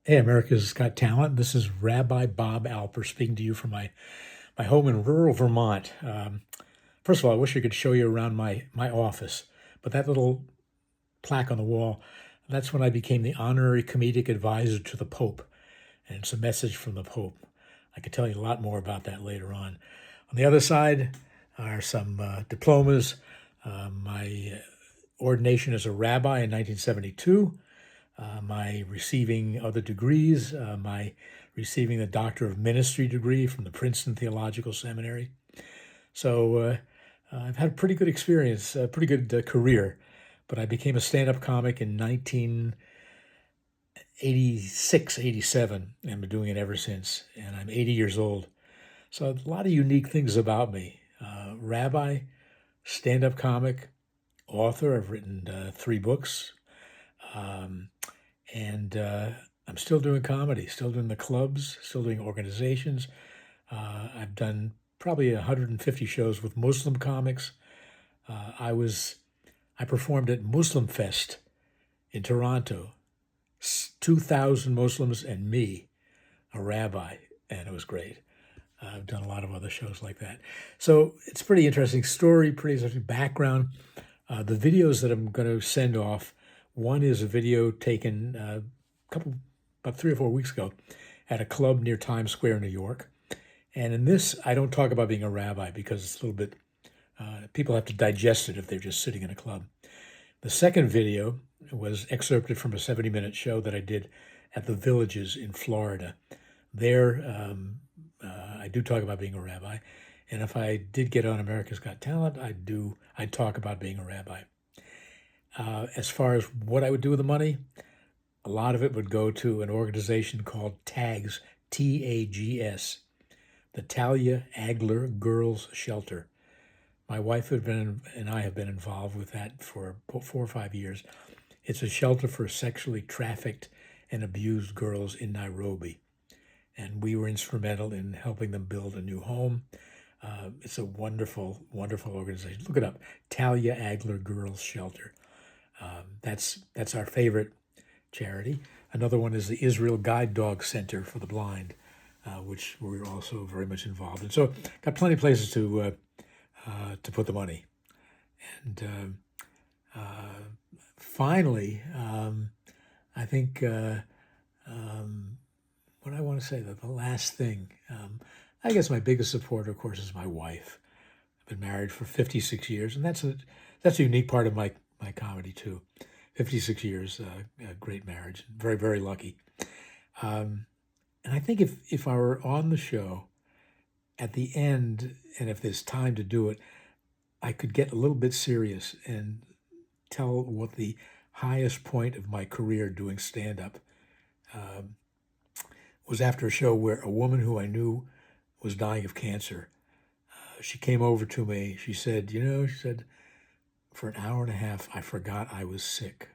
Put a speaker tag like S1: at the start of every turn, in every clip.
S1: Hey, America's Got Talent. This is Rabbi Bob Alper speaking to you from my home in rural Vermont. First of all, I wish I could show you around my office, but that little plaque on the wall, that's when I became the honorary comedic advisor to the Pope, and it's a message from the Pope. I could tell you a lot more about that later on. On the other side are some diplomas. My ordination as a rabbi in 1972. My receiving other degrees, my receiving the Doctor of Ministry degree from the Princeton Theological Seminary. So I've had a pretty good experience, a pretty good career, but I became a stand-up comic in 1986, 87, and I've been doing it ever since, and I'm 80 years old. So a lot of unique things about me. Rabbi, stand-up comic, author. I've written 3 books. Um, and I'm still doing comedy, still doing the clubs, still doing organizations. I've done probably 150 shows with Muslim comics. Uh, I was I performed at Muslim Fest in Toronto, 2,000 Muslims and me, a rabbi, and it was great. I've done a lot of other shows like that. So it's a pretty interesting story, pretty interesting background. The videos that I'm going to send off, one is a video taken about 3 or 4 weeks ago at a club near Times Square, New York. And in this, I don't talk about being a rabbi because it's a little bit, people have to digest it if they're just sitting in a club. The second video was excerpted from a 70-minute show that I did at the Villages in Florida. There, I do talk about being a rabbi. And if I did get on America's Got Talent, I'd talk about being a rabbi. As far as what I would do with the money, a lot of it would go to an organization called TAGS, T-A-G-S, the Talia Agler Girls Shelter. My wife and I have been involved with that for 4 or 5 years. It's a shelter for sexually trafficked and abused girls in Nairobi. And we were instrumental in helping them build a new home. It's a wonderful, wonderful organization. Look it up, Talia Agler Girls Shelter. That's our favorite charity. Another one is the Israel Guide Dog Center for the Blind, which we're also very much involved in. So got plenty of places to put the money. And finally, I think what I want to say, the last thing, I guess my biggest supporter, of course, is my wife. I've been married for 56 years, and that's a unique part of my comedy too. 56 years, a great marriage, very, very lucky. And I think if I were on the show at the end, and if there's time to do it, I could get a little bit serious and tell what the highest point of my career doing stand-up was after a show where a woman who I knew was dying of cancer. She came over to me. She said, for an hour and a half, I forgot I was sick.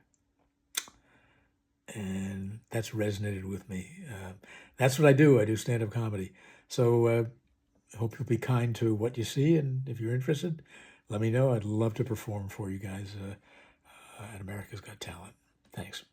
S1: And that's resonated with me. That's what I do. I do stand-up comedy. So I hope you'll be kind to what you see. And if you're interested, let me know. I'd love to perform for you guys at America's Got Talent. Thanks.